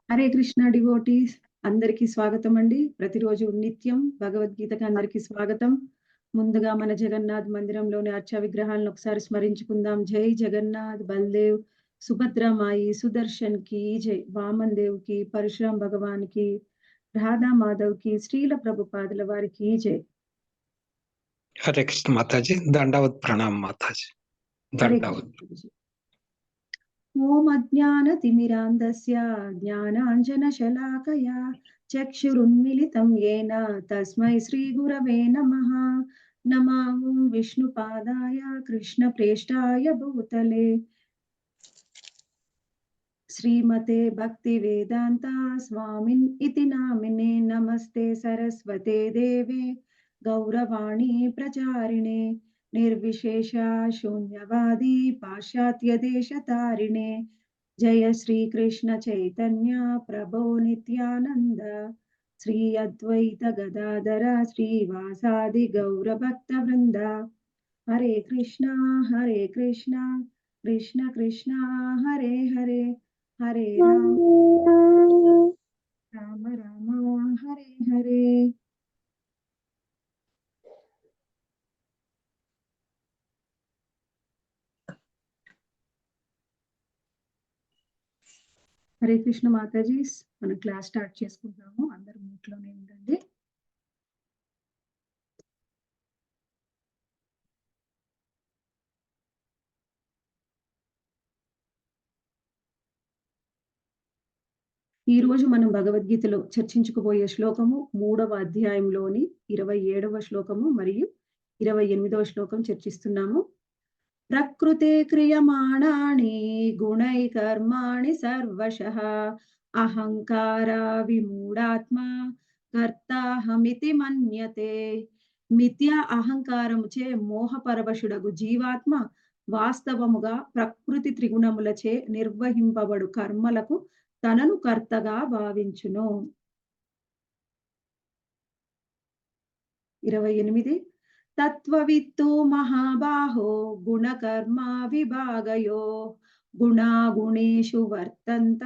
Hare Krishna devotees అందరికీ స్వాగతం అండి. ప్రతిరోజు నిత్యం భగవద్గీతకి అందరికీ స్వాగతం. ముందుగా మన జగన్నాథ్ మందిరంలోని అర్చా విగ్రహాలను ఒకసారి స్మరించుకుందాం. జై జగన్నాథ్, బల్దేవ్, సుభద్రమాయి, సుదర్శన్ కి జై, వామన్ దేవ్ కి, పరశురామ్ భగవాన్ కి, రాధా మాధవ్ కి, శ్రీల ప్రభుపాదుల వారికి జై. हरे कृष्ण माताजी, दंडावत प्रणाम माताजी, హరే दंडावत। కృష్ణ. ఓం అజ్ఞానతిమిరాంధస్య జ్ఞానాంజనశలాకయా చక్షురున్మిలితం యేన తస్మై శ్రీగురవే నమః. నమో విష్ణుపాదాయ కృష్ణప్రేష్ఠాయ భూతలే శ్రీమతే భక్తివేదాంత స్వామిన్ ఇతి నామినే. నమస్తే సరస్వతే దేవే గౌరవాణి ప్రచారిణే నిర్విశేష శూన్యవాది పాశ్చాత్య దేశతారిణే. జయ శ్రీ కృష్ణ చైతన్య ప్రభో నిత్యానంద శ్రీ అద్వైత గదాధర శ్రీవాసాది గౌర భక్త వృంద. హరే కృష్ణ కృష్ణ కృష్ణ హరే హరే, హరే రామ రామ రామ హరే హరే. హరే కృష్ణ మాతాజీ, మనం క్లాస్ స్టార్ట్ చేసుకుంటాము. అందరూ మ్యూట్లోనే ఉండండి. ఈ రోజు మనం భగవద్గీతలో చర్చించుకుపోయే శ్లోకము 3వ అధ్యాయంలోని 27వ శ్లోకము మరియు 28వ శ్లోకం చర్చిస్తున్నాము. ప్రకృతే క్రియమాణాని గుణై కర్మాణి సర్వశః అహంకార విమూఢాత్మ కర్తాహమితి మన్యతే. మిథ్యా అహంకారముచే మోహపరవశుడగు జీవాత్మ వాస్తవముగా ప్రకృతి త్రిగుణములచే నిర్వహింపబడు కర్మలకు తనను కర్తగా భావించును. 28 తత్వవిత్తు మహాబాహో గుణకర్మ విభాగయో గుణాగుణేషు వర్తంత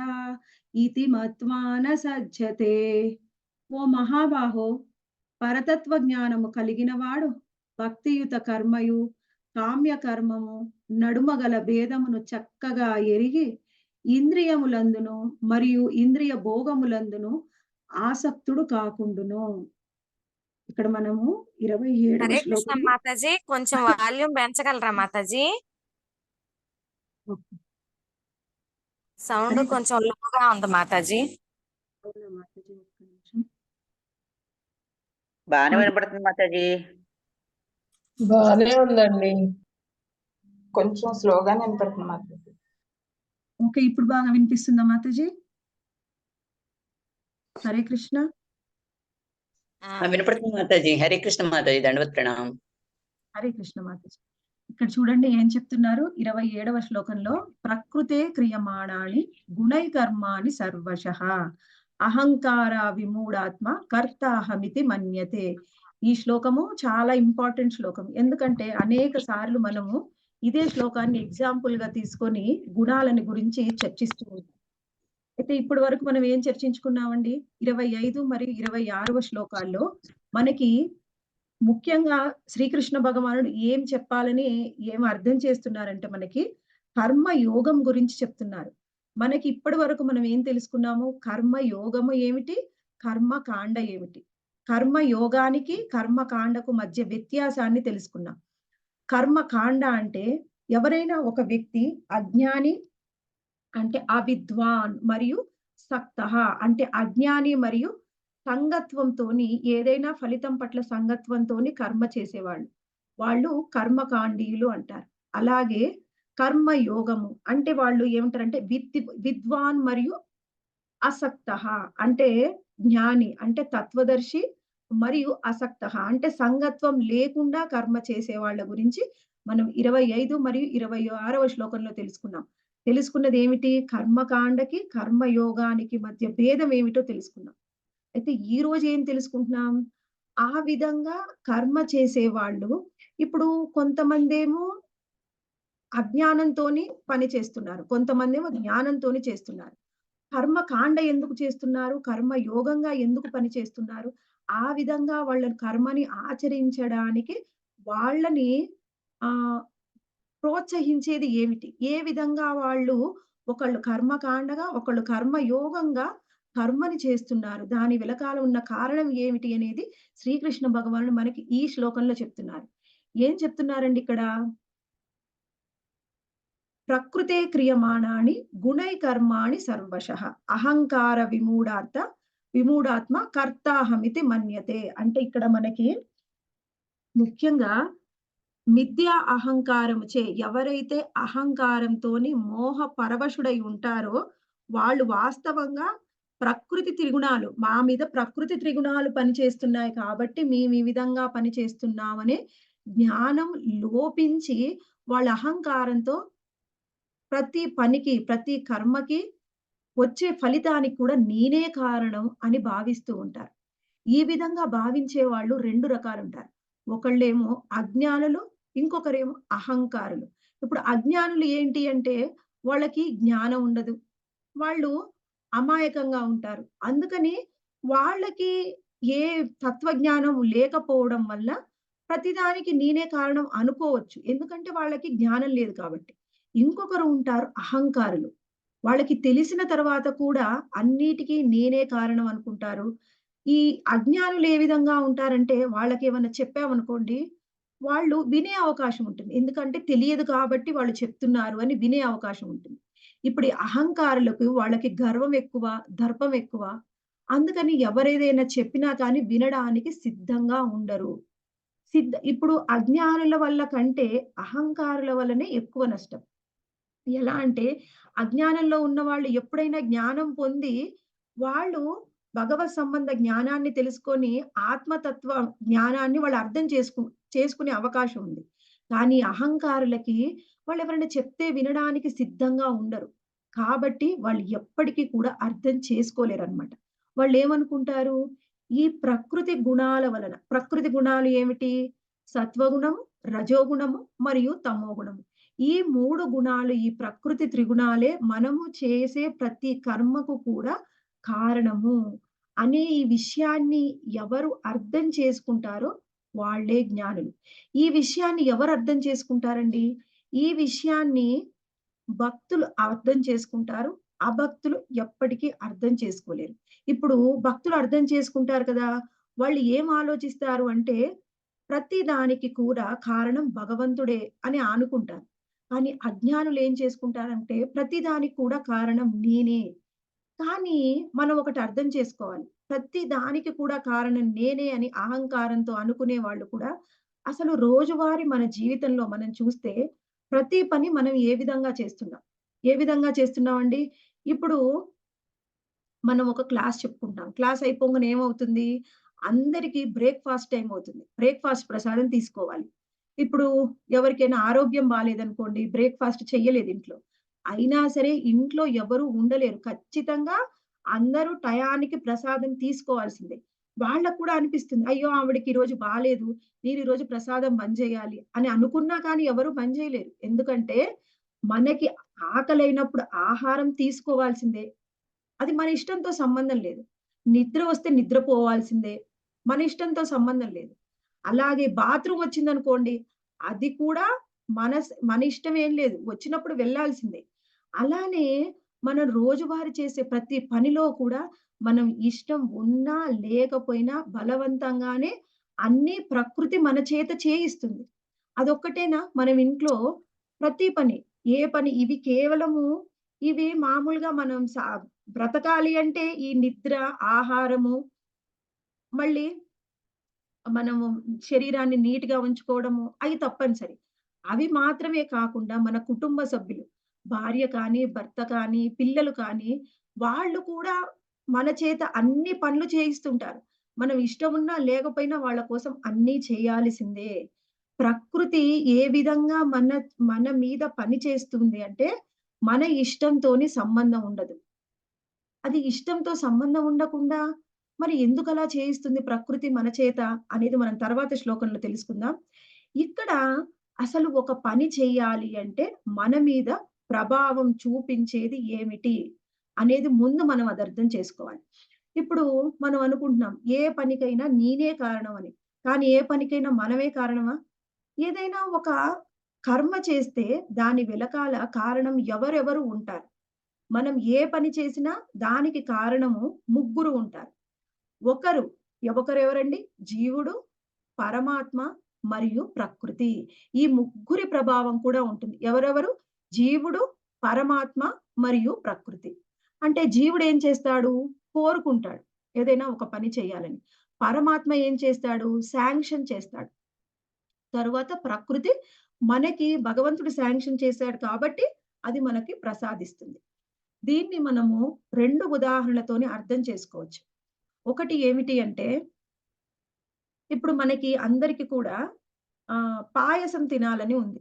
ఇతి మత్వా న సజ్జతే. ఓ మహాబాహో, పరతత్వ జ్ఞానము కలిగినవాడు భక్తియుత కర్మయు కామ్య కర్మము నడుమగల భేదమును చక్కగా ఎరిగి ఇంద్రియములందును మరియు ఇంద్రియ భోగములందును ఆసక్తుడు కాకుండును. ఇక్కడ మనము 27వ హరే కృష్ణ శ్లోకం. మాతాజీ, కొంచెం వాల్యూమ్ పెంచగలరా మాతాజీ? సౌండ్ కొంచెం లోగా ఉంది మాతాజీ. బాగానే వినపడుతుంది మాతాజీ. బాగానే ఉందండి, కొంచెం స్లోగానే వినపడుతుంది మాతాజీ. ఓకే, ఇప్పుడు బాగా వినిపిస్తుందా మాతాజీ? హరే కృష్ణ. వినపడుతుంది మాతాజీ. హరే కృష్ణ మాతాజీ, దండవత్ ప్రణామం. హరే కృష్ణ మాతాజీ. ఇక్కడ చూడండి ఏం చెప్తున్నారు 27వ శ్లోకంలో. ప్రకృతే క్రియమాణాని గుణై కర్మాణి సర్వశః అహంకార విమూఢాత్మ కర్తాహమితి మన్యతే. ఈ శ్లోకము చాలా ఇంపార్టెంట్ శ్లోకం. ఎందుకంటే అనేక సార్లు మనము ఇదే శ్లోకాన్ని ఎగ్జాంపుల్ గా తీసుకొని గుణాలని గురించి చర్చిస్తూ ఉంటాం. అయితే ఇప్పటి వరకు మనం ఏం చర్చించుకున్నామండి? 25 మరియు 26వ శ్లోకాల్లో మనకి ముఖ్యంగా శ్రీకృష్ణ భగవానుడు ఏం చెప్పాలని ఏం అర్థం చేస్తున్నారంటే మనకి కర్మ యోగం గురించి చెప్తున్నారు. మనకి ఇప్పటి వరకు మనం ఏం తెలుసుకున్నాము? కర్మ యోగము ఏమిటి, కర్మ కాండ ఏమిటి, కర్మ యోగానికి కర్మ కాండకు మధ్య వ్యత్యాసాన్ని తెలుసుకున్నాం. కర్మ కాండ అంటే ఎవరైనా ఒక వ్యక్తి అజ్ఞాని అంటే అవిద్వాన్ మరియు సక్తః అంటే అజ్ఞాని మరియు సంగత్వంతోని ఏదైనా ఫలితం పట్ల సంగత్వంతోని కర్మ చేసేవాళ్ళు, వాళ్ళు కర్మకాండీయులు అంటారు. అలాగే కర్మ యోగము అంటే వాళ్ళు ఏమంటారంటే విద్వాన్ మరియు అసక్తః అంటే జ్ఞాని అంటే తత్వదర్శి మరియు అసక్తః అంటే సంగత్వం లేకుండా కర్మ చేసే వాళ్ళ గురించి మనం 25 మరియు 26వ శ్లోకంలో తెలుసుకున్నది ఏమిటి? కర్మకాండకి కర్మయోగానికి మధ్య భేదం ఏమిటో తెలుసుకున్నాం. అయితే ఈ రోజు ఏం తెలుసుకుంటున్నాం? ఆ విధంగా కర్మ చేసేవాళ్ళు ఇప్పుడు కొంతమంది ఏమో అజ్ఞానంతోని పని చేస్తున్నారు, కొంతమంది ఏమో జ్ఞానంతోని చేస్తున్నారు. కర్మకాండ ఎందుకు చేస్తున్నారు? కర్మ యోగంగా ఎందుకు పని చేస్తున్నారు? ఆ విధంగా వాళ్ళ కర్మని ఆచరించడానికి వాళ్ళని ఆహ్, ప్రోత్సహించేది ఏమిటి? ఏ విధంగా వాళ్ళు ఒకళ్ళు కర్మకాండగా, ఒకళ్ళు కర్మయోగంగా కర్మని చేస్తున్నారు. దాని వెనకాల ఉన్న కారణం ఏమిటి అనేది శ్రీకృష్ణ భగవానుడు మనకి ఈ శ్లోకంలో చెప్తున్నారు. ఏం చెప్తున్నారండి ఇక్కడ? ప్రకృతే క్రియమాణాని గుణై కర్మాణి సర్వశః అహంకార విమూఢాత్మ కర్తాహమితి మన్యతే. అంటే ఇక్కడ మనకి ముఖ్యంగా మిథ్యా అహంకారముచే ఎవరైతే అహంకారంతోని మోహ పరవశుడై ఉంటారో వాళ్ళు వాస్తవంగా ప్రకృతి త్రిగుణాలు మా మీద ప్రకృతి త్రిగుణాలు పనిచేస్తున్నాయి కాబట్టి మేము ఈ విధంగా పనిచేస్తున్నామనే జ్ఞానం లోపించి వాళ్ళ అహంకారంతో ప్రతి పనికి, ప్రతి కర్మకి వచ్చే ఫలితానికి కూడా నేనే కారణం అని భావిస్తూ ఉంటారు. ఈ విధంగా భావించే వాళ్ళు 2 రకాలుంటారు. ఒకళ్ళేమో అజ్ఞానులు, ఇంకొకరేమో అహంకారులు. ఇప్పుడు అజ్ఞానులు ఏంటి అంటే వాళ్ళకి జ్ఞానం ఉండదు. వాళ్ళు అమాయకంగా ఉంటారు. అందుకని వాళ్ళకి ఏ తత్వజ్ఞానం లేకపోవడం వల్ల ప్రతిదానికి నేనే కారణం అనుకోవచ్చు. ఎందుకంటే వాళ్ళకి జ్ఞానం లేదు కాబట్టి. ఇంకొకరు ఉంటారు అహంకారులు. వాళ్ళకి తెలిసిన తర్వాత కూడా అన్నిటికి నేనే కారణం అనుకుంటారు. ఈ అజ్ఞానులు ఏ విధంగా ఉంటారంటే వాళ్ళకేమన్నా చెప్పామనుకోండి, వాళ్ళు వినే అవకాశం ఉంటుంది. ఎందుకంటే తెలియదు కాబట్టి వాళ్ళు చెప్తున్నారు అని వినే అవకాశం ఉంటుంది. ఇప్పుడు ఈ అహంకారులకు వాళ్ళకి గర్వం ఎక్కువ, దర్పం ఎక్కువ. అందుకని ఎవరేదైనా చెప్పినా కానీ వినడానికి సిద్ధంగా ఉండరు. ఇప్పుడు అజ్ఞానుల వల్ల కంటే అహంకారుల వల్లనే ఎక్కువ నష్టం. ఎలా అంటే అజ్ఞానంలో ఉన్నవాళ్ళు ఎప్పుడైనా జ్ఞానం పొంది వాళ్ళు భగవత్ సంబంధ జ్ఞానాన్ని తెలుసుకొని ఆత్మతత్వ జ్ఞానాన్ని వాళ్ళు అర్థం చేసుకునే అవకాశం ఉంది. కానీ అహంకారులకి వాళ్ళు ఎవరైనా చెప్తే వినడానికి సిద్ధంగా ఉండరు. కాబట్టి వాళ్ళు ఎప్పటికీ కూడా అర్థం చేసుకోలేరన్నమాట. వాళ్ళేమనుకుంటారు? ఈ ప్రకృతి గుణాల వలన ప్రకృతి గుణాలు ఏమిటి? సత్వగుణము, రజోగుణము మరియు తమోగుణము. ఈ 3 గుణాలు ఈ ప్రకృతి త్రిగుణాలే మనము చేసే ప్రతి కర్మకు కూడా కారణము అనే ఈ విషయాన్ని ఎవరు అర్థం చేసుకుంటారో వాళ్ళే జ్ఞానులు. ఈ విషయాన్ని ఎవరు అర్థం చేసుకుంటారండి? ఈ విషయాన్ని భక్తులు అర్థం చేసుకుంటారు. అభక్తులు ఎప్పటికీ అర్థం చేసుకోలేరు. ఇప్పుడు భక్తులు అర్థం చేసుకుంటారు కదా! వాళ్ళు ఏం ఆలోచిస్తారు అంటే ప్రతి దానికి కూడా కారణం భగవంతుడే అని అనుకుంటారు. కానీ అజ్ఞానులు ఏం చేసుకుంటారంటే ప్రతి దానికి కూడా కారణం నేనే. కానీ మనం ఒకటి అర్థం చేసుకోవాలి. ప్రతి దానికి కూడా కారణం నేనే అని అహంకారంతో అనుకునే వాళ్ళు కూడా అసలు రోజువారీ మన జీవితంలో మనం చూస్తే ప్రతి పని మనం ఏ విధంగా చేస్తున్నాం? ఏ విధంగా చేస్తున్నామండి? ఇప్పుడు మనం ఒక క్లాస్ చెప్పుకుంటాం. క్లాస్ అయిపోంగానే ఏమవుతుంది? అందరికీ బ్రేక్‌ఫాస్ట్ టైమ్ అవుతుంది. బ్రేక్‌ఫాస్ట్ ప్రసాదం తీసుకోవాలి. ఇప్పుడు ఎవరికైనా ఆరోగ్యం బాలేదనుకోండి, బ్రేక్‌ఫాస్ట్ చెయ్యలేదు ఇంట్లో. అయినా సరే ఇంట్లో ఎవరు ఉండలేరు. ఖచ్చితంగా అందరూ టయానికి ప్రసాదం తీసుకోవాల్సిందే. వాళ్ళకి కూడా అనిపిస్తుంది. అయ్యో! ఆవిడకి ఈరోజు బాలేదు. నేను ఈరోజు ప్రసాదం బంద్ చేయాలి అని అనుకున్నా కానీ ఎవరు బంద్ చేయలేరు. ఎందుకంటే మనకి ఆకలైనప్పుడు ఆహారం తీసుకోవాల్సిందే. అది మన ఇష్టంతో సంబంధం లేదు. నిద్ర వస్తే నిద్రపోవాల్సిందే. మన ఇష్టంతో సంబంధం లేదు. అలాగే బాత్రూమ్ వచ్చిందనుకోండి, అది కూడా మన ఇష్టం ఏం లేదు. వచ్చినప్పుడు వెళ్ళాల్సిందే. అలానే మనం రోజువారీ చేసే ప్రతి పనిలో కూడా మనం ఇష్టం ఉన్నా, లేకపోయినా బలవంతంగానే అన్నీ ప్రకృతి మన చేత చేయిస్తుంది. అదొక్కటేనా మనం ఇంట్లో ప్రతి పని, ఏ పని ఇవి కేవలము ఇవి మామూలుగా మనం బ్రతకాలి అంటే ఈ నిద్ర, ఆహారము, మళ్ళీ మనము శరీరాన్ని నీట్‌గా ఉంచుకోవడము అయి తప్పనిసరి. అవి మాత్రమే కాకుండా మన కుటుంబ సభ్యులు, భార్య కానీ, భర్త కానీ, పిల్లలు కానీ, వాళ్ళు కూడా మన చేత అన్ని పనులు చేయిస్తుంటారు. మనం ఇష్టం ఉన్నా లేకపోయినా వాళ్ళ కోసం అన్నీ చేయాల్సిందే. ప్రకృతి ఏ విధంగా మన మీద పని చేస్తుంది అంటే, మన ఇష్టంతోని సంబంధం ఉండదు. అది ఇష్టంతో సంబంధం ఉండకుండా మరి ఎందుకలా చేయిస్తుంది ప్రకృతి మన చేత అనేది మనం తర్వాత శ్లోకంలో తెలుసుకుందాం. ఇక్కడ అసలు ఒక పని చేయాలి అంటే మన మీద ప్రభావం చూపించేది ఏమిటి? అనేది ముందు మనం అది అర్థం చేసుకోవాలి. ఇప్పుడు మనం అనుకుంటున్నాం ఏ పనికైనా నేనే కారణం అని. కానీ ఏ పనికైనా మనమే కారణమా? ఏదైనా ఒక కర్మ చేస్తే దాని వెనకాల కారణం ఎవరెవరు ఉంటారు. మనం ఏ పని చేసినా దానికి కారణము ముగ్గురు ఉంటారు. ఒకరెవరండి? జీవుడు, పరమాత్మ మరియు ప్రకృతి. ఈ ముగ్గురి ప్రభావం కూడా ఉంటుంది. ఎవరెవరు? జీవుడు, పరమాత్మ మరియు ప్రకృతి. అంటే జీవుడు ఏం చేస్తాడు? కోరుకుంటాడు ఏదైనా ఒక పని చేయాలని. పరమాత్మ ఏం చేస్తాడు? శాంక్షన్ చేస్తాడు. తరువాత ప్రకృతి మనకి భగవంతుడు శాంక్షన్ చేశాడు కాబట్టి అది మనకి ప్రసాదిస్తుంది. దీన్ని మనము 2 ఉదాహరణలతోని అర్థం చేసుకోవచ్చు. ఒకటి ఏమిటి అంటే, ఇప్పుడు మనకి అందరికి కూడా పాయసం తినాలని ఉంది.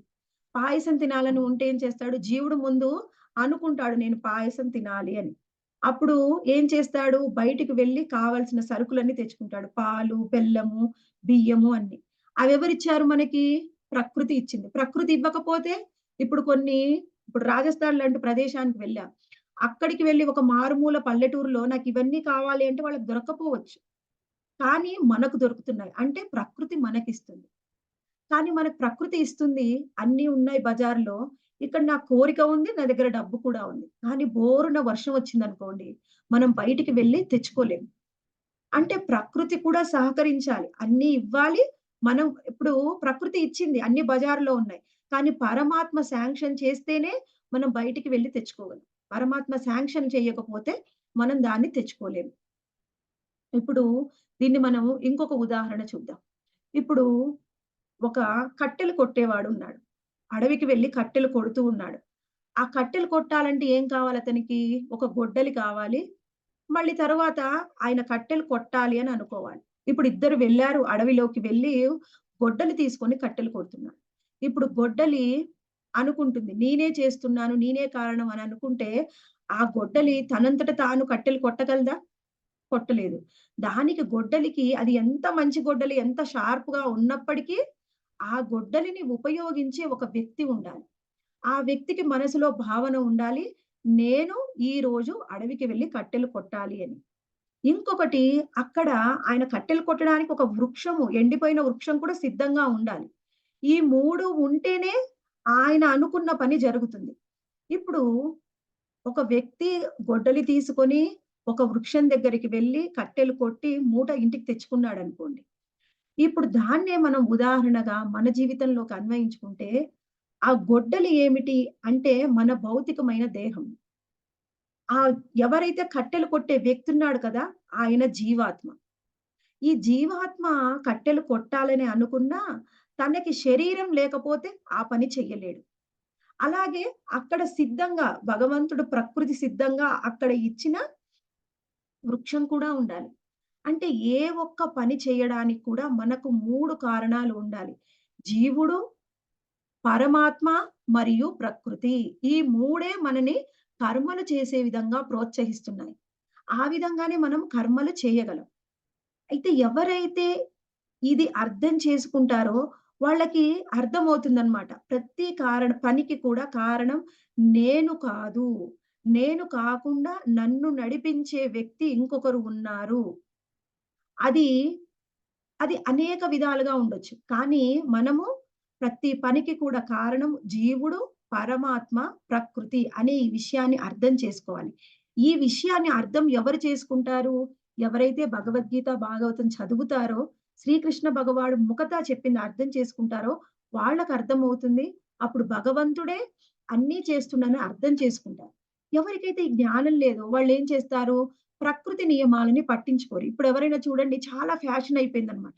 పాయసం తినాలని ఉంటే ఏం చేస్తాడు? జీవుడు ముందు అనుకుంటాడు నేను పాయసం తినాలి అని. అప్పుడు ఏం చేస్తాడు? బయటికి వెళ్లి కావాల్సిన సరుకులన్నీ తెచ్చుకుంటాడు. పాలు, బెల్లము, బియ్యము అన్ని. అవెవరిచ్చారు మనకి? ప్రకృతి ఇచ్చింది. ప్రకృతి ఇవ్వకపోతే ఇప్పుడు రాజస్థాన్ లాంటి ప్రదేశానికి వెళ్ళాం. అక్కడికి వెళ్లి ఒక మారుమూల పల్లెటూరులో నాకు ఇవన్నీ కావాలి అంటే వాళ్ళకి దొరక్కపోవచ్చు. కానీ మనకు దొరుకుతున్నాయి. అంటే ప్రకృతి మనకిస్తుంది. కానీ మనకు ప్రకృతి ఇస్తుంది. అన్నీ ఉన్నాయి బజార్‌లో. ఇక్కడ నా కోరిక ఉంది. నా దగ్గర డబ్బు కూడా ఉంది. కానీ బోరున వర్షం వచ్చిందనుకోండి, మనం బయటికి వెళ్లి తెచ్చుకోలేము. అంటే ప్రకృతి కూడా సహకరించాలి. అన్నీ ఇవ్వాలి. మనం ఇప్పుడు ప్రకృతి ఇచ్చింది. అన్ని బజార్‌లో ఉన్నాయి. కానీ పరమాత్మ శాంక్షన్ చేస్తేనే మనం బయటికి వెళ్లి తెచ్చుకోగలం. పరమాత్మ శాంక్షన్ చేయకపోతే మనం దాన్ని తెచ్చుకోలేము. ఇప్పుడు దీన్ని మనం ఇంకొక ఉదాహరణ చూద్దాం. ఇప్పుడు ఒక కట్టెలు కొట్టేవాడున్నాడు. అడవికి వెళ్లి కట్టెలు కొడుతూ ఉన్నాడు. ఆ కట్టెలు కొట్టాలంటే ఏం కావాలి అతనికి? ఒక గొడ్డలి కావాలి. మళ్ళీ తరువాత ఆయన కట్టెలు కొట్టాలి అని అనుకోవాలి. ఇప్పుడు ఇద్దరు వెళ్లారు అడవిలోకి వెళ్లి గొడ్డలి తీసుకొని కట్టెలు కొడుతున్నారు. ఇప్పుడు గొడ్డలి అనుకుంటుంది నేనే చేస్తున్నాను, నేనే కారణం అని అనుకుంటే ఆ గొడ్డలి తనంతట తాను కట్టెలు కొట్టగలదా? కొట్టలేదు. దానికి గొడ్డలికి అది ఎంత మంచి గొడ్డలి, ఎంత షార్ప్‌గా ఉన్నప్పటికీ ఆ గొడ్డలిని ఉపయోగించే ఒక వ్యక్తి ఉండాలి. ఆ వ్యక్తికి మనసులో భావన ఉండాలి. నేను ఈరోజు అడవికి వెళ్లి కట్టెలు కొట్టాలి అని. ఇంకొకటి అక్కడ ఆయన కట్టెలు కొట్టడానికి ఒక వృక్షము, ఎండిపోయిన వృక్షం కూడా సిద్ధంగా ఉండాలి. ఈ 3 ఉంటేనే ఆయన అనుకున్న పని జరుగుతుంది. ఇప్పుడు ఒక వ్యక్తి గొడ్డలి తీసుకొని ఒక వృక్షం దగ్గరికి వెళ్లి కట్టెలు కొట్టి మూట ఇంటికి తెచ్చుకున్నాడనుకోండి. ఇప్పుడు దాన్నే మనం ఉదాహరణగా మన జీవితంలోకి అన్వయించుకుంటే, ఆ గొడ్డలి ఏమిటి అంటే మన భౌతికమైన దేహం. ఎవరైతే కట్టెలు కొట్టే వ్యక్తి ఉన్నాడు కదా! ఆయన జీవాత్మ. ఈ జీవాత్మ కట్టెలు కొట్టాలని అనుకున్నా, తనకి శరీరం లేకపోతే ఆ పని చెయ్యలేడు. అలాగే అక్కడ సిద్ధంగా భగవంతుడు ప్రకృతి సిద్ధంగా అక్కడ ఇచ్చిన వృక్షం కూడా ఉండాలి. అంటే ఏ ఒక్క పని చేయడానికి కూడా మనకు 3 కారణాలు ఉండాలి. జీవుడు, పరమాత్మ మరియు ప్రకృతి. ఈ 3 మనని కర్మలు చేసే విధంగా ప్రోత్సహిస్తున్నాయి. ఆ విధంగానే మనం కర్మలు చేయగలం. అయితే ఎవరైతే ఇది అర్థం చేసుకుంటారో వాళ్ళకి అర్థమవుతుందన్నమాట. ప్రతి పనికి కూడా కారణం నేను కాదు. నేను కాకుండా నన్ను నడిపించే వ్యక్తి ఇంకొకరు ఉన్నారు. అది అనేక విధాలుగా ఉండొచ్చు. కానీ మనము ప్రతి పనికి కూడా కారణం జీవుడు, పరమాత్మ, ప్రకృతి అనే ఈ విషయాన్ని అర్థం చేసుకోవాలి. ఈ విషయాన్ని అర్థం ఎవరు చేసుకుంటారు? ఎవరైతే భగవద్గీత, భాగవతం చదువుతారో, శ్రీకృష్ణ భగవానుడు ముఖతా చెప్పింది అర్థం చేసుకుంటారో వాళ్ళకి అర్థమవుతుంది. అప్పుడు భగవంతుడే అన్నీ చేస్తున్నాడని అర్థం చేసుకుంటారు. ఎవరికైతే ఈ జ్ఞానం లేదో వాళ్ళేం చేస్తారు? ప్రకృతి నియమాలని పట్టించుకోరు. ఇప్పుడు ఎవరైనా చూడండి చాలా ఫ్యాషన్ అయిపోయిందనమాట.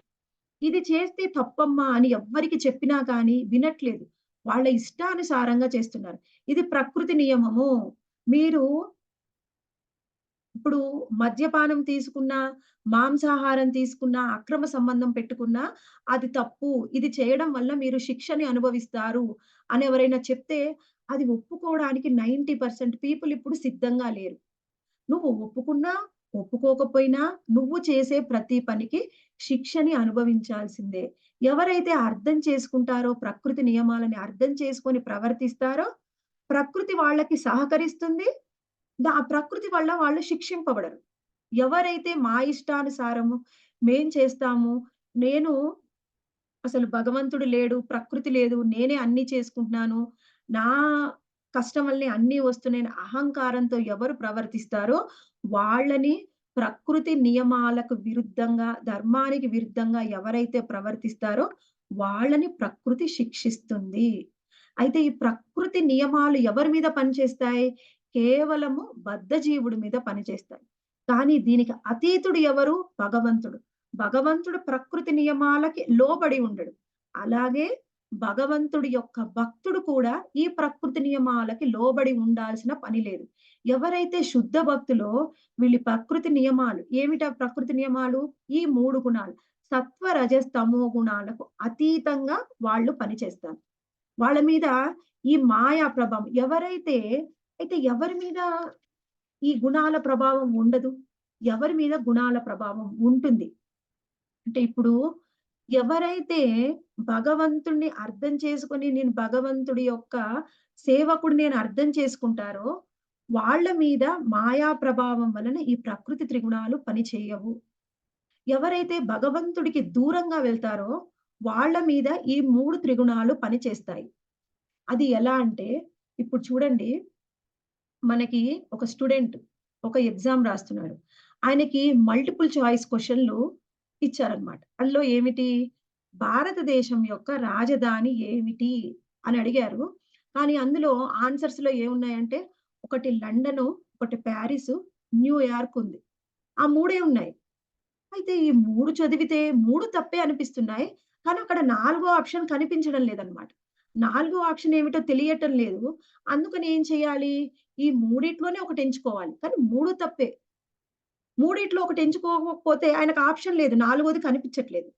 ఇది చేస్తే తప్పమ్మా అని ఎవ్వరికి చెప్పినా కానీ వినట్లేదు. వాళ్ళ ఇష్టానుసారంగా చేస్తున్నారు. ఇది ప్రకృతి నియమము. మీరు ఇప్పుడు మద్యపానం తీసుకున్నా, మాంసాహారం తీసుకున్నా, అక్రమ సంబంధం పెట్టుకున్నా అది తప్పు. ఇది చేయడం వల్ల మీరు శిక్షని అనుభవిస్తారు అని ఎవరైనా చెప్తే అది ఒప్పుకోవడానికి 90% పీపుల్ ఇప్పుడు సిద్ధంగా లేరు. నువ్వు ఒప్పుకున్నా, ఒప్పుకోకపోయినా నువ్వు చేసే ప్రతి పనికి శిక్షని అనుభవించాల్సిందే. ఎవరైతే అర్థం చేసుకుంటారో, ప్రకృతి నియమాలని అర్థం చేసుకొని ప్రవర్తిస్తారో, ప్రకృతి వాళ్ళకి సహకరిస్తుంది. ఆ ప్రకృతి వల్ల వాళ్ళు శిక్షింపబడరు. ఎవరైతే మా ఇష్టానుసారము మేం చేస్తాము, నేను అసలు భగవంతుడు లేడు, ప్రకృతి లేదు, నేనే అన్నీ చేసుకుంటున్నాను, నా కష్టం వల్లే అన్నీ వస్తున్నాయని అహంకారంతో ఎవరు ప్రవర్తిస్తారో వాళ్ళని ప్రకృతి నియమాలకు విరుద్ధంగా, ధర్మానికి విరుద్ధంగా ఎవరైతే ప్రవర్తిస్తారో వాళ్ళని ప్రకృతి శిక్షిస్తుంది. అయితే ఈ ప్రకృతి నియమాలు ఎవరి మీద పనిచేస్తాయి? కేవలము బద్ధజీవుడి మీద పనిచేస్తాయి. కానీ దీనికి అతీతుడు ఎవరు? భగవంతుడు. భగవంతుడు ప్రకృతి నియమాలకి లోబడి ఉండడు. అలాగే భగవంతుడి యొక్క భక్తుడు కూడా ఈ ప్రకృతి నియమాలకి లోబడి ఉండాల్సిన పని లేదు. ఎవరైతే శుద్ధ భక్తులో వీళ్ళు ప్రకృతి నియమాలు, ఏమిటా ప్రకృతి నియమాలు? ఈ 3 గుణాలు. సత్వ, రజస్, తమో గుణాలకు అతీతంగా వాళ్ళు పనిచేస్తారు. వాళ్ళ మీద ఈ మాయా ప్రభావం అయితే ఎవరి మీద ఈ గుణాల ప్రభావం ఉండదు? ఎవరి మీద గుణాల ప్రభావం ఉంటుంది? అంటే ఇప్పుడు ఎవరైతే భగవంతుడిని అర్థం చేసుకొని నేను భగవంతుడి యొక్క సేవకుడు నేను అర్థం చేసుకుంటారో వాళ్ళ మీద మాయా ప్రభావం వలన ఈ ప్రకృతి త్రిగుణాలు పనిచేయవు. ఎవరైతే భగవంతుడికి దూరంగా వెళ్తారో వాళ్ళ మీద ఈ 3 త్రిగుణాలు పనిచేస్తాయి. అది ఎలా అంటే ఇప్పుడు చూడండి, మనకి ఒక స్టూడెంట్ ఒక ఎగ్జామ్ రాస్తున్నాడు. ఆయనకి మల్టిపుల్ చాయిస్ క్వెషన్‌లు ఇచ్చారన్నమాట. అందులో ఏమిటి? భారతదేశం యొక్క రాజధాని ఏమిటి అని అడిగారు. కానీ అందులో ఆన్సర్స్‌లో ఏమున్నాయంటే ఒకటి లండను, ఒకటి ప్యారిసు, న్యూయార్క్ ఉంది. ఆ 3 ఉన్నాయి. అయితే ఈ 3 చదివితే 3 తప్పే అనిపిస్తున్నాయి. కానీ అక్కడ 4గో ఆప్షన్ కనిపించడం లేదన్నమాట. 4గో ఆప్షన్ ఏమిటో తెలియటం లేదు. అందుకని ఏం చేయాలి? ఈ మూడిట్లోనే ఒకటి ఎంచుకోవాలి. కానీ 3 తప్పే. మూడిట్లో ఒకటి ఎంచుకోకపోతే ఆయనకు ఆప్షన్ లేదు. 4గోది కనిపించట్లేదు.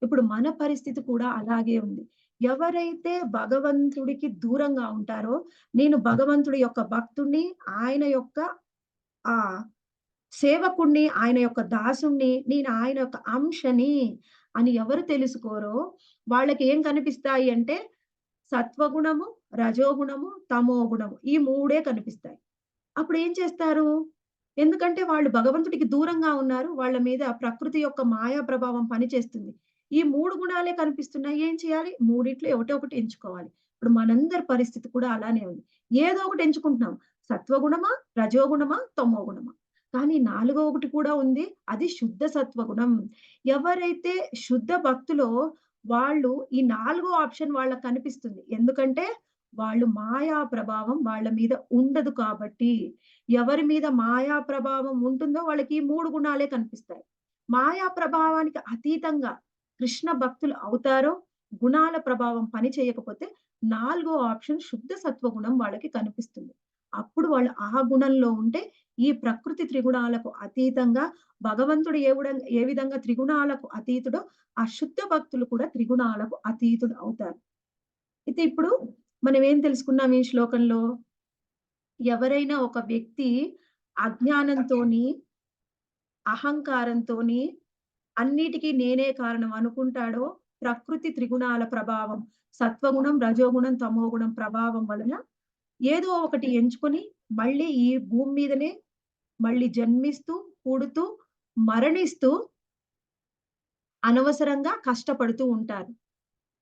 ఇప్పుడు మన పరిస్థితి కూడా అలాగే ఉంది. ఎవరైతే భగవంతుడికి దూరంగా ఉంటారో, నేను భగవంతుడి యొక్క భక్తుడిని, ఆయన యొక్క ఆహ్, సేవకుడిని, ఆయన యొక్క దాసుడిని, నేను ఆయన యొక్క అంశని అని ఎవరు తెలుసుకోరో వాళ్ళకి ఏం కనిపిస్తాయి అంటే సత్వగుణము, రజోగుణము, తమోగుణము ఈ 3 కనిపిస్తాయి. అప్పుడు ఏం చేస్తారు? ఎందుకంటే వాళ్ళు భగవంతుడికి దూరంగా ఉన్నారు. వాళ్ళ మీద ప్రకృతి యొక్క మాయా ప్రభావం పనిచేస్తుంది. ఈ 3 గుణాలే కనిపిస్తున్నాయి. ఏం చేయాలి? మూడిట్లో ఒకటే ఒకటి ఎంచుకోవాలి. ఇప్పుడు మనందరి పరిస్థితి కూడా అలానే ఉంది. ఏదో ఒకటి ఎంచుకుంటున్నాం. సత్వగుణమా? రజోగుణమా? తమోగుణమా? కానీ 4గో ఒకటి కూడా ఉంది. అది శుద్ధ సత్వగుణం. ఎవరైతే శుద్ధ భక్తులో వాళ్ళు ఈ 4గో ఆప్షన్ వాళ్ళకి కనిపిస్తుంది. ఎందుకంటే వాళ్ళు మాయా ప్రభావం వాళ్ళ మీద ఉండదు కాబట్టి. ఎవరి మీద మాయా ప్రభావం ఉంటుందో వాళ్ళకి ఈ 3 గుణాలే కనిపిస్తాయి. మాయా ప్రభావానికి అతీతంగా కృష్ణ భక్తులు అవుతారో, గుణాల ప్రభావం పని చేయకపోతే 4గో ఆప్షన్ శుద్ధ సత్వగుణం వాళ్ళకి కనిపిస్తుంది. అప్పుడు వాళ్ళు ఆ గుణంలో ఉంటే ఈ ప్రకృతి త్రిగుణాలకు అతీతంగా భగవంతుడు ఏ విధంగా త్రిగుణాలకు అతీతుడో ఆ శుద్ధ భక్తులు కూడా త్రిగుణాలకు అతీతుడు అవుతారు. అయితే ఇప్పుడు మనం ఏం తెలుసుకున్నాం ఈ శ్లోకంలో? ఎవరైనా ఒక వ్యక్తి అజ్ఞానంతోని, అహంకారంతోని అన్నిటికీ నేనే కారణం అనుకుంటాడో ప్రకృతి త్రిగుణాల ప్రభావం, సత్వగుణం, రజోగుణం, తమోగుణం ప్రభావం వలన ఏదో ఒకటి ఎంచుకొని మళ్ళీ ఈ భూమి మీదనే మళ్ళీ జన్మిస్తూ, పుడుతూ, మరణిస్తూ అనవసరంగా కష్టపడుతూ ఉంటారు.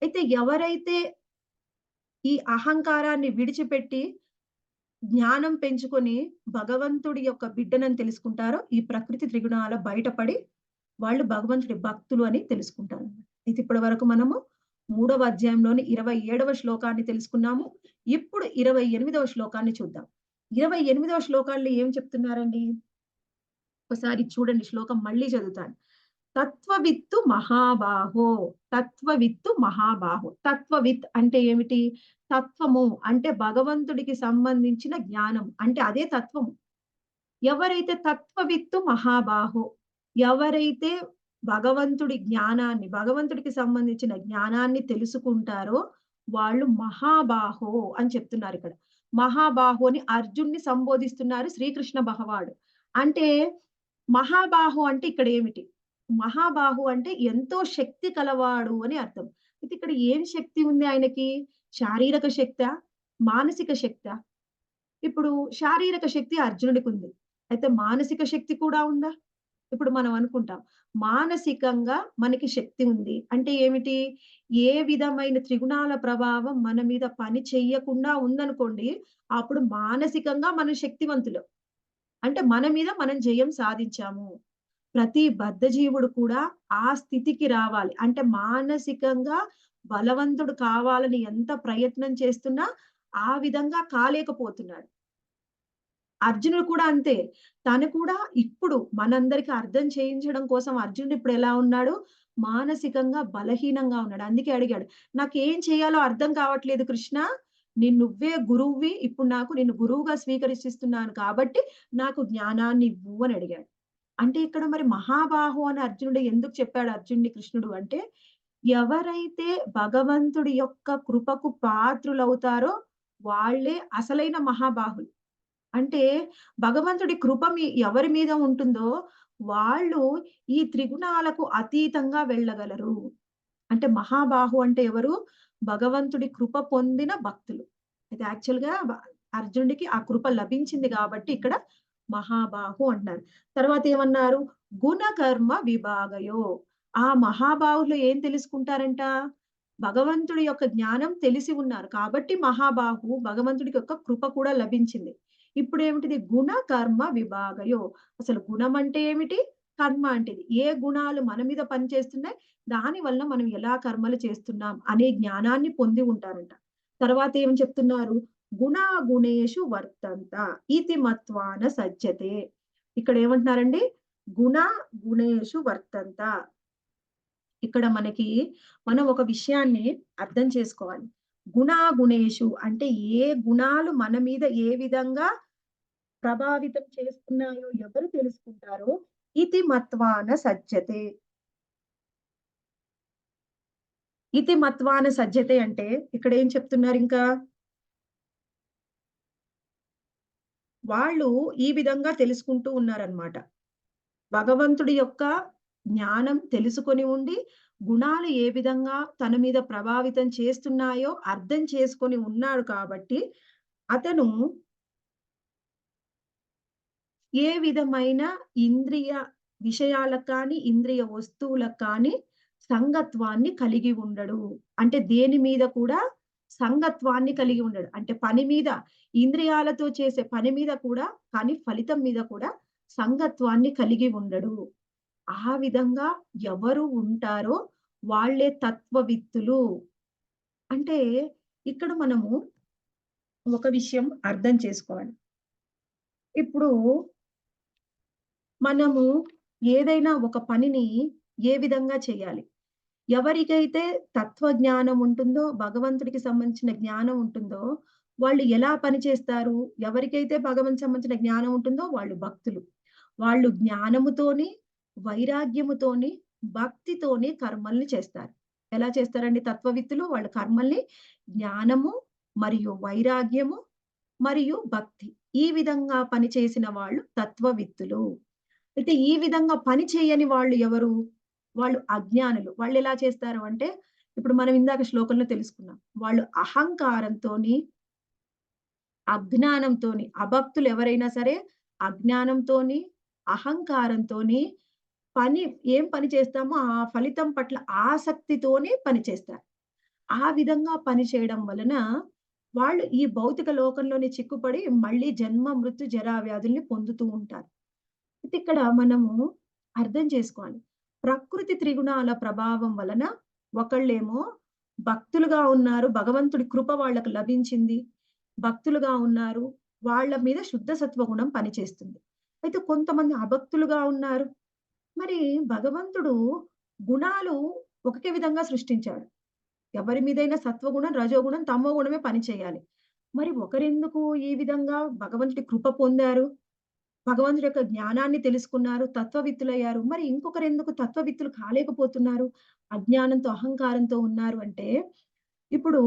అయితే ఎవరైతే ఈ అహంకారాన్ని విడిచిపెట్టి జ్ఞానం పెంచుకొని భగవంతుడి యొక్క బిడ్డనని తెలుసుకుంటారో ఈ ప్రకృతి త్రిగుణాల బయటపడి వాళ్ళు భగవంతుడి భక్తులు అని తెలుసుకుంటారు. అయితే ఇప్పటి వరకు మనము 3వ అధ్యాయంలోని 27వ శ్లోకాన్ని తెలుసుకున్నాము. ఇప్పుడు 28వ శ్లోకాన్ని చూద్దాం. 28వ శ్లోకాల్లో ఏం చెప్తున్నారండి? ఒకసారి చూడండి, శ్లోకం మళ్ళీ చదువుతాను. తత్వవిత్తు మహాబాహో, తత్వవిత్తు మహాబాహో. తత్వవిత్ అంటే ఏమిటి? తత్వము అంటే భగవంతుడికి సంబంధించిన జ్ఞానం అంటే అదే తత్వము. ఎవరైతే తత్వవిత్తు మహాబాహో, ఎవరైతే భగవంతుడి జ్ఞానాన్ని, భగవంతుడికి సంబంధించిన జ్ఞానాన్ని తెలుసుకుంటారో వాళ్ళు మహాబాహో అని చెప్తున్నారు ఇక్కడ. మహాబాహో అని అర్జున్ని సంబోధిస్తున్నారు శ్రీకృష్ణ భగవానుడు. అంటే మహాబాహు అంటే ఇక్కడ ఏమిటి? మహాబాహు అంటే ఎంతో శక్తి కలవాడు అని అర్థం. అయితే ఇక్కడ ఏం శక్తి ఉంది ఆయనకి? శారీరక శక్తా? మానసిక శక్తా? ఇప్పుడు శారీరక శక్తి అర్జునుడికి ఉంది. అయితే మానసిక శక్తి కూడా ఉందా? ఇప్పుడు మనం అనుకుంటాం మానసికంగా మనకి శక్తి ఉంది అంటే ఏమిటి? ఏ విధమైన త్రిగుణాల ప్రభావం మన మీద పని చెయ్యకుండా ఉందనుకోండి, అప్పుడు మానసికంగా మనం శక్తివంతులం. అంటే మన మీద మనం జయం సాధించాము. ప్రతి బద్ధజీవుడు కూడా ఆ స్థితికి రావాలి. అంటే మానసికంగా బలవంతుడు కావాలని ఎంత ప్రయత్నం చేస్తున్నా ఆ విధంగా కాలేకపోతున్నాడు. అర్జునుడు కూడా అంతే. తను కూడా ఇప్పుడు మనందరికి అర్థం చేయించడం కోసం అర్జునుడు ఇప్పుడు ఎలా ఉన్నాడు? మానసికంగా బలహీనంగా ఉన్నాడు. అందుకే అడిగాడు. నాకేం చేయాలో అర్థం కావట్లేదు కృష్ణ. నువ్వే గురువువి. ఇప్పుడు నిన్ను గురువుగా స్వీకరిస్తున్నాను కాబట్టి నాకు జ్ఞానాన్ని ఇవ్వు అని అడిగాడు. అంటే ఇక్కడ మరి మహాబాహు అని అర్జునుడు ఎందుకు చెప్పాడు అర్జునుడిని కృష్ణుడు అంటే, ఎవరైతే భగవంతుడి యొక్క కృపకు పాత్రులవుతారో వాళ్ళే అసలైన మహాబాహులు. అంటే భగవంతుడి కృప ఎవరి మీద ఉంటుందో వాళ్ళు ఈ త్రిగుణాలకు అతీతంగా వెళ్ళగలరు. అంటే మహాబాహు అంటే ఎవరు? భగవంతుడి కృప పొందిన భక్తులు. అయితే యాక్చువల్‌గా అర్జునుడికి ఆ కృప లభించింది కాబట్టి ఇక్కడ మహాబాహు అంటున్నారు. తర్వాత ఏమన్నారు? గుణకర్మ విభాగయో. ఆ మహాబాహులు ఏం తెలుసుకుంటారంట? భగవంతుడి యొక్క జ్ఞానం తెలిసి ఉన్నారు. కాబట్టి మహాబాహు భగవంతుడికి యొక్క కృప కూడా లభించింది. ఇప్పుడేమిటిది? గుణ కర్మ విభాగయో. అసలు గుణం అంటే ఏమిటి? కర్మ అంటే ఇది. ఏ గుణాలు మన మీద పనిచేస్తున్నాయి, దాని వల్ల మనం ఎలా కర్మలు చేస్తున్నాం అనే జ్ఞానాన్ని పొంది ఉంటారంట. తర్వాత ఏం చెప్తున్నారు? గుణేషు వర్తంత ఇతి మత్వాన సజ్జతే. ఇక్కడ ఏమంటున్నారండి? గుణేషు వర్తంత. ఇక్కడ మనం ఒక విషయాన్ని అర్థం చేసుకోవాలి. గుణేషు అంటే ఏ గుణాలు మన మీద ఏ విధంగా ప్రభావితం చేస్తున్నాయో ఎవరు తెలుసుకుంటారో ఇతి మత్వాన సజ్జతే. ఇతి మత్వాన సజ్జతే అంటే ఇక్కడ ఏం చెప్తున్నారు ఇంకా? వాళ్ళు ఈ విధంగా తెలుసుకుంటూ ఉన్నారన్నమాట. భగవంతుడి యొక్క జ్ఞానం తెలుసుకొని ఉండి గుణాలు ఏ విధంగా తన మీద ప్రభావితం చేస్తున్నాయో అర్థం చేసుకొని ఉన్నాడు కాబట్టి అతను ఏ విధమైన ఇంద్రియ విషయాలకు కానీ ఇంద్రియ వస్తువులకు కానీ సంగత్వాన్ని కలిగి ఉండడు. అంటే దేని మీద కూడా సంగత్వాన్ని కలిగి ఉండడు. అంటే పని మీద ఇంద్రియాలతో చేసే పని మీద కూడా కానీ ఫలితం మీద కూడా సంగత్వాన్ని కలిగి ఉండడు. ఆ విధంగా ఎవరు ఉంటారో వాళ్ళే తత్వవిత్తులు. అంటే ఇక్కడ మనము ఒక విషయం అర్థం చేసుకోవాలి. ఇప్పుడు మనము ఏదైనా ఒక పనిని ఏ విధంగా చేయాలి? ఎవరికైతే తత్వజ్ఞానం ఉంటుందో, భగవంతుడికి సంబంధించిన జ్ఞానం ఉంటుందో, వాళ్ళు ఎలా పని చేస్తారు? ఎవరికైతే భగవంతునికి సంబంధించిన జ్ఞానం ఉంటుందో వాళ్ళు భక్తులు. వాళ్ళు జ్ఞానముతోని, వైరాగ్యముతోని, భక్తితోని కర్మల్ని చేస్తారు. ఎలా చేస్తారండి తత్వవిత్తులు? వాళ్ళు కర్మల్ని జ్ఞానము మరియు వైరాగ్యము మరియు భక్తి ఈ విధంగా పని చేసిన వాళ్ళు తత్వవిత్తులు. అయితే ఈ విధంగా పని చేయని వాళ్ళు ఎవరు? వాళ్ళు అజ్ఞానులు. వాళ్ళు ఎలా చేస్తారు అంటే, ఇప్పుడు మనం ఇందాక శ్లోకంలో తెలుసుకున్నాం. వాళ్ళు అహంకారంతోని, అజ్ఞానంతోని, అభక్తులు ఎవరైనా సరే అజ్ఞానంతోని, అహంకారంతోని ఏం పని చేస్తామో ఆ ఫలితం పట్ల ఆసక్తితోనే పని చేస్తారు. ఆ విధంగా పని చేయడం వలన వాళ్ళు ఈ భౌతిక లోకంలోనే చిక్కుపడి మళ్ళీ జన్మ, మృత్యు, జరా వ్యాధుల్ని పొందుతూ ఉంటారు. అయితే ఇక్కడ మనము అర్థం చేసుకోవాలి. ప్రకృతి త్రిగుణాల ప్రభావం వలన ఒకళ్ళేమో భక్తులుగా ఉన్నారు. భగవంతుడి కృప వాళ్ళకు లభించింది. భక్తులుగా ఉన్నారు. వాళ్ళ మీద శుద్ధ సత్వగుణం పనిచేస్తుంది. అయితే కొంతమంది అభక్తులుగా ఉన్నారు. మరి భగవంతుడు గుణాలు ఒకే విధంగా సృష్టించాడు. ఎవరి మీదైనా సత్వగుణం, రజోగుణం, తమో గుణమే పని చేయాలి. మరి ఒకరెందుకు ఈ విధంగా భగవంతుడి కృప పొందారు? భగవంతుడి యొక్క జ్ఞానాన్ని తెలుసుకున్నారు, తత్వవిత్తులయ్యారు. మరి ఇంకొకరెందుకు తత్వవిత్తులు కాలేకపోతున్నారు? అజ్ఞానంతో, అహంకారంతో ఉన్నారు అంటే, ఇప్పుడు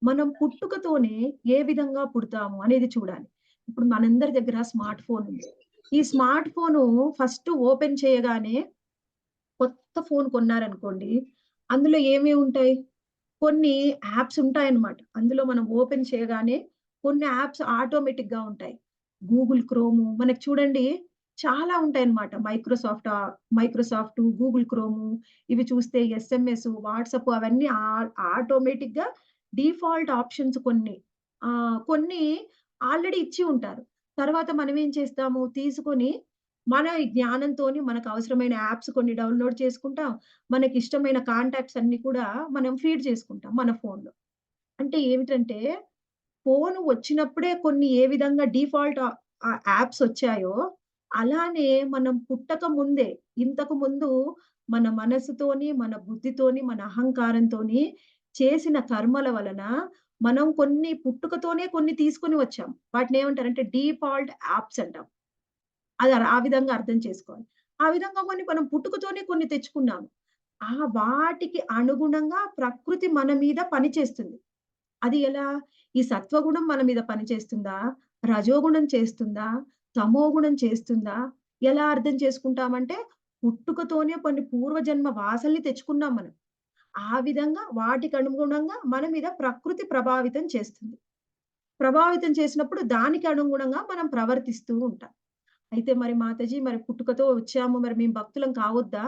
మనం పుట్టుకతోనే ఏ విధంగా పుడతాము అనేది చూడాలి. ఇప్పుడు మనందరి దగ్గర స్మార్ట్ ఫోన్ ఉంది. ఈ స్మార్ట్ ఫోను ఫస్ట్ ఓపెన్ చేయగానే కొత్త ఫోన్ కొన్నారనుకోండి, అందులో ఏమేమి ఉంటాయి? కొన్ని యాప్స్ ఉంటాయన్నమాట. అందులో మనం ఓపెన్ చేయగానే కొన్ని యాప్స్ ఆటోమేటిక్ గా ఉంటాయి. గూగుల్ క్రోము మనకి చూడండి చాలా ఉంటాయన్నమాట. మైక్రోసాఫ్ట్, గూగుల్ క్రోము ఇవి చూస్తే ఎస్ఎంఎస్, వాట్సాప్ అవన్నీ ఆటోమేటిక్ గా డిఫాల్ట్ ఆప్షన్స్ కొన్ని ఆల్రెడీ ఇచ్చి ఉంటారు. తర్వాత మనం ఏం చేస్తాము తీసుకొని మన ఈ జ్ఞానంతోని మనకు అవసరమైన యాప్స్ కొన్ని డౌన్‌లోడ్ చేసుకుంటాం. మనకిష్టమైన కాంటాక్ట్స్ అన్నీ కూడా మనం ఫీడ్ చేసుకుంటాం మన ఫోన్‌లో. అంటే ఏమిటంటే ఫోను వచ్చినప్పుడే కొన్ని ఏ విధంగా డిఫాల్ట్ యాప్స్ వచ్చాయో, అలానే మనం పుట్టక ముందే ఇంతకు ముందు మన మనసుతోని, మన బుద్ధితోని, మన అహంకారంతోని చేసిన కర్మల వలన మనం కొన్ని పుట్టుకతోనే కొన్ని తీసుకొని వచ్చాం. వాటినేమంటారంటే డిఫాల్ట్ యాప్స్ అంటాం. అది ఆ విధంగా అర్థం చేసుకోవాలి. ఆ విధంగా మనం పుట్టుకతోనే కొన్ని తెచ్చుకున్నాము. వాటికి అనుగుణంగా ప్రకృతి మన మీద పనిచేస్తుంది. అది ఎలా? ఈ సత్వగుణం మన మీద పనిచేస్తుందా? రజోగుణం చేస్తుందా? తమోగుణం చేస్తుందా? ఎలా అర్థం చేసుకుంటామంటే, పుట్టుకతోనే కొన్ని పూర్వజన్మ వాసనలు తెచ్చుకున్నాం మనం. ఆ విధంగా వాటికి అనుగుణంగా మన మీద ప్రకృతి ప్రభావితం చేస్తుంది. ప్రభావితం చేసినప్పుడు దానికి అనుగుణంగా మనం ప్రవర్తిస్తూ ఉంటాం. అయితే మరి మాతాజీ మరి పుట్టుకతో వచ్చాము. మరి మేము భక్తులం కావొద్దా?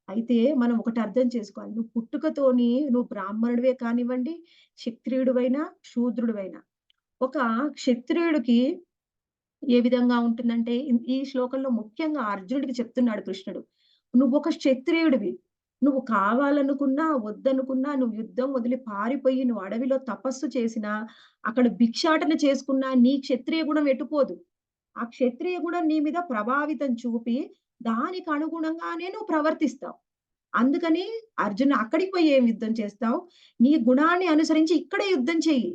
అయితే మనం ఒకటి అర్థం చేసుకోవాలి. నువ్వు బ్రాహ్మణుడివే కానివ్వండి, క్షత్రియుడివైనా, శూద్రుడివైనా. ఒక క్షత్రియుడికి ఏ విధంగా ఉంటుందంటే ఈ శ్లోకంలో ముఖ్యంగా అర్జునుడికి చెప్తున్నాడు కృష్ణుడు. నువ్వొక క్షత్రియుడివి. నువ్వు కావాలనుకున్నా, వద్దనుకున్నా నువ్వు యుద్ధం వదిలి పారిపోయి నువ్వు అడవిలో తపస్సు చేసినా, అక్కడ భిక్షాటన చేసుకున్నా నీ క్షత్రియ గుణం ఎటుపోదు. ఆ క్షత్రియ గుణం నీ మీద ప్రభావితం చూపి, దానికి అనుగుణంగానే నువ్వు ప్రవర్తిస్తావు. అందుకని అర్జున అక్కడికి పోయి ఏం యుద్ధం చేస్తావు? నీ గుణాన్ని అనుసరించి ఇక్కడే యుద్ధం చెయ్యి.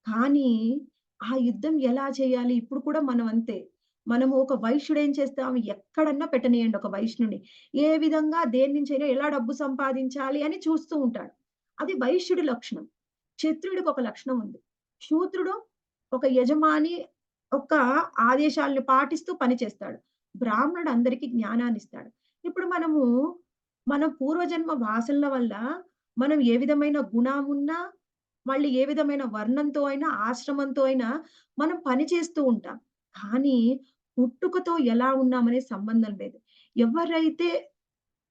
కానీ ఆ యుద్ధం ఎలా చేయాలి? ఇప్పుడు కూడా మనం అంతే. మనము ఒక వైశ్యుడు ఏం చేస్తాం? ఎక్కడన్నా పెట్టనీయండి ఒక వైశ్యుడిని. ఏ విధంగా దేని నుంచైనా ఎలా డబ్బు సంపాదించాలి అని చూస్తూ ఉంటాడు. అది వైశ్యుడి లక్షణం. క్షత్రియుడికి ఒక లక్షణం ఉంది. శూద్రుడు ఒక యజమాని యొక్క ఆదేశాలను పాటిస్తూ పనిచేస్తాడు. బ్రాహ్మణుడు అందరికీ జ్ఞానాన్నిస్తాడు. ఇప్పుడు మన పూర్వజన్మ వాసనల వల్ల మనం ఏ విధమైన గుణమున్నా, మళ్ళీ ఏ విధమైన వర్ణంతో అయినా, ఆశ్రమంతో అయినా మనం పని చేస్తూ ఉంటాం. కానీ పుట్టుకతో ఎలా ఉన్నామనే సంబంధం లేదు. ఎవరైతే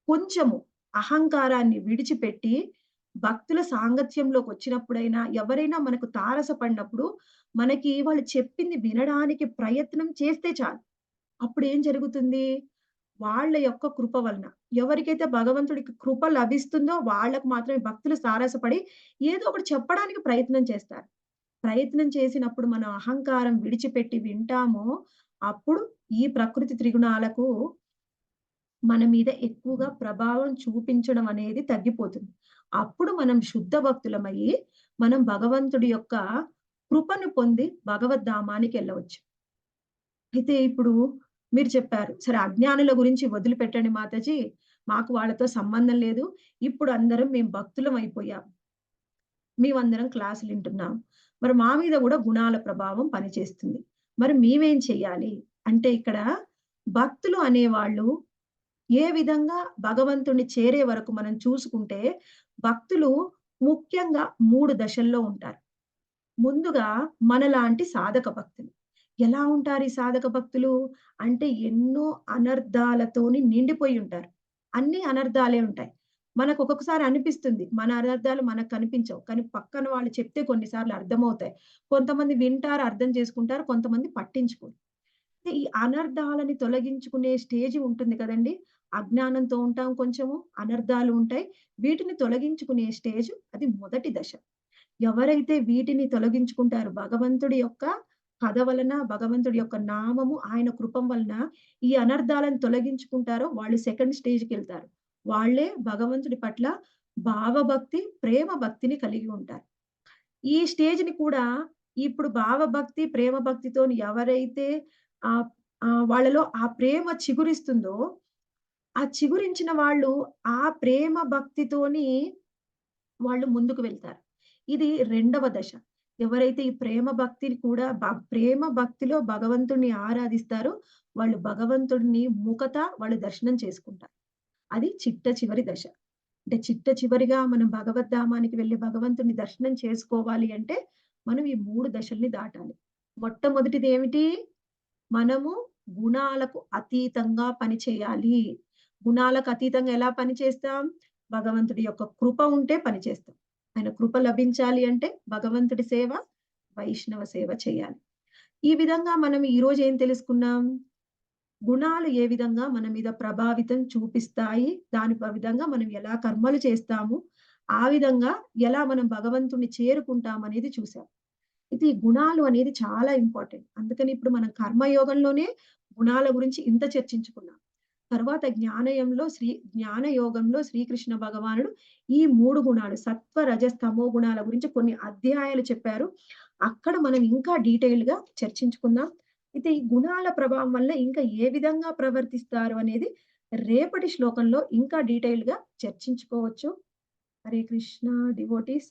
కొంచెము అహంకారాన్ని విడిచిపెట్టి భక్తుల సాంగత్యంలోకొచ్చినప్పుడైనా, ఎవరైనా మనకు తారసపడినప్పుడు, మనకి వాళ్ళు చెప్పింది వినడానికి ప్రయత్నం చేస్తే చాలు. అప్పుడేం జరుగుతుంది? వాళ్ళ యొక్క కృప వలన. ఎవరికైతే భగవంతుడికి కృప లభిస్తుందో వాళ్ళకి మాత్రమే భక్తులు తారసపడి ఏదో ఒకటి చెప్పడానికి ప్రయత్నం చేస్తారు. ప్రయత్నం చేసినప్పుడు మనం అహంకారం విడిచిపెట్టి వింటామో, అప్పుడు ఈ ప్రకృతి త్రిగుణాలకు మన మీద ఎక్కువగా ప్రభావం చూపించడం అనేది తగ్గిపోతుంది. అప్పుడు మనం శుద్ధ భక్తులమయ్యి, మనం భగవంతుడి యొక్క కృపను పొంది భగవద్ధామానికెళ్ళవచ్చు. అయితే ఇప్పుడు మీరు చెప్పారు. సరే అజ్ఞానుల గురించి వదిలిపెట్టండి మాతాజీ. మాకు వాళ్ళతో సంబంధం లేదు. ఇప్పుడు అందరం మేము భక్తులం అయిపోయాం. మేమందరం క్లాసులింటున్నాం. మరి మా మీద గూడా గుణాల ప్రభావం పనిచేస్తుంది. మరి మేమేం చెయ్యాలి? అంటే ఇక్కడ భక్తులు అనేవాళ్ళు ఏ విధంగా భగవంతుడిని చేరే వరకు మనం చూసుకుంటే, భక్తులు ముఖ్యంగా 3 దశల్లో ఉంటారు. ముందుగా మనలాంటి సాధక భక్తులు. ఎలా ఉంటారు ఈ సాధక భక్తులు? అంటే ఎన్నో అనర్థాలతోని నిండిపోయి ఉంటారు. అన్ని అనర్థాలే ఉంటాయి. మనకు ఒక్కొక్కసారి అనిపిస్తుంది. మన అనర్థాలు మనకు కనిపించవు. కానీ పక్కన వాళ్ళు చెప్తే కొన్ని సార్లు అర్థమవుతాయి. కొంతమంది వింటారు, అర్థం చేసుకుంటారు. కొంతమంది పట్టించుకోరు. ఈ అనర్థాలని తొలగించుకునే స్టేజ్ ఉంటుంది కదండీ! అజ్ఞానంతో ఉంటాం కొంచెము, అనర్థాలు ఉంటాయి. వీటిని తొలగించుకునే స్టేజ్ అది మొదటి దశ. ఎవరైతే వీటిని తొలగించుకుంటారో భగవంతుడి యొక్క కథ వలన, భగవంతుడి యొక్క నామము, ఆయన కృపం వలన ఈ అనర్థాలను తొలగించుకుంటారో వాళ్ళు సెకండ్ స్టేజ్‌కెళ్తారు. వాళ్ళే భగవంతుడి పట్ల భావభక్తి, ప్రేమ భక్తిని కలిగి ఉంటారు. ఈ స్టేజ్‌ని కూడా ఇప్పుడు భావభక్తి, ప్రేమ భక్తితోని ఎవరైతే ఆహ్, వాళ్ళలో ఆ ప్రేమ చిగురిస్తుందో, ఆ చిగురించిన వాళ్ళు ఆ ప్రేమ భక్తితోని వాళ్ళు ముందుకు వెళ్తారు. ఇది రెండవ దశ. ఎవరైతే ఈ ప్రేమ భక్తిని కూడా ప్రేమ భక్తిలో భగవంతుడిని ఆరాధిస్తారో, వాళ్ళు భగవంతుడిని వాళ్ళు దర్శనం చేసుకుంటారు. అది చిట్ట చివరి దశ. అంటే చిట్ట చివరిగా మనం భగవద్ధామానికి వెళ్లి భగవంతుడిని దర్శనం చేసుకోవాలి అంటే, మనం ఈ 3 దశల్ని దాటాలి. మొట్టమొదటిది ఏమిటి? మనము గుణాలకు అతీతంగా పని చేయాలి. గుణాలకు అతీతంగా ఎలా పని చేస్తాం? భగవంతుడి యొక్క కృప ఉంటే పని చేస్తాం. ఆయన కృప లభించాలి అంటే భగవంతుడి సేవ, వైష్ణవ సేవ చేయాలి. ఈ విధంగా మనం ఈరోజు ఏం తెలుసుకున్నాం? గుణాలు ఏ విధంగా మన మీద ప్రభావితం చూపిస్తాయి, దాని విధంగా మనం ఎలా కర్మలు చేస్తాము, ఆ విధంగా ఎలా మనం భగవంతుణ్ణి చేరుకుంటాం అనేది చూసాం. ఇది గుణాలు అనేది చాలా ఇంపార్టెంట్. అందుకని ఇప్పుడు మనం కర్మయోగంలోనే గుణాల గురించి ఇంత చర్చించుకున్నాం. తర్వాత జ్ఞాన యోగంలో శ్రీకృష్ణ భగవానుడు ఈ 3 గుణాలు సత్వ, రజస్, తమో గుణాల గురించి కొన్ని అధ్యాయాలు చెప్పారు. అక్కడ మనం ఇంకా డీటెయిల్ గా చర్చించుకుందాం. అయితే ఈ గుణాల ప్రభావం వల్ల ఇంకా ఏ విధంగా ప్రవర్తిస్తారు అనేది రేపటి శ్లోకంలో ఇంకా డీటెయిల్ గా చర్చించుకోవచ్చు. హరే కృష్ణ డివోటీస్.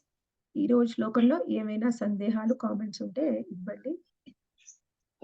ఈ రోజు శ్లోకంలో ఏమైనా సందేహాలు, కామెంట్స్ ఉంటే ఇవ్వండి.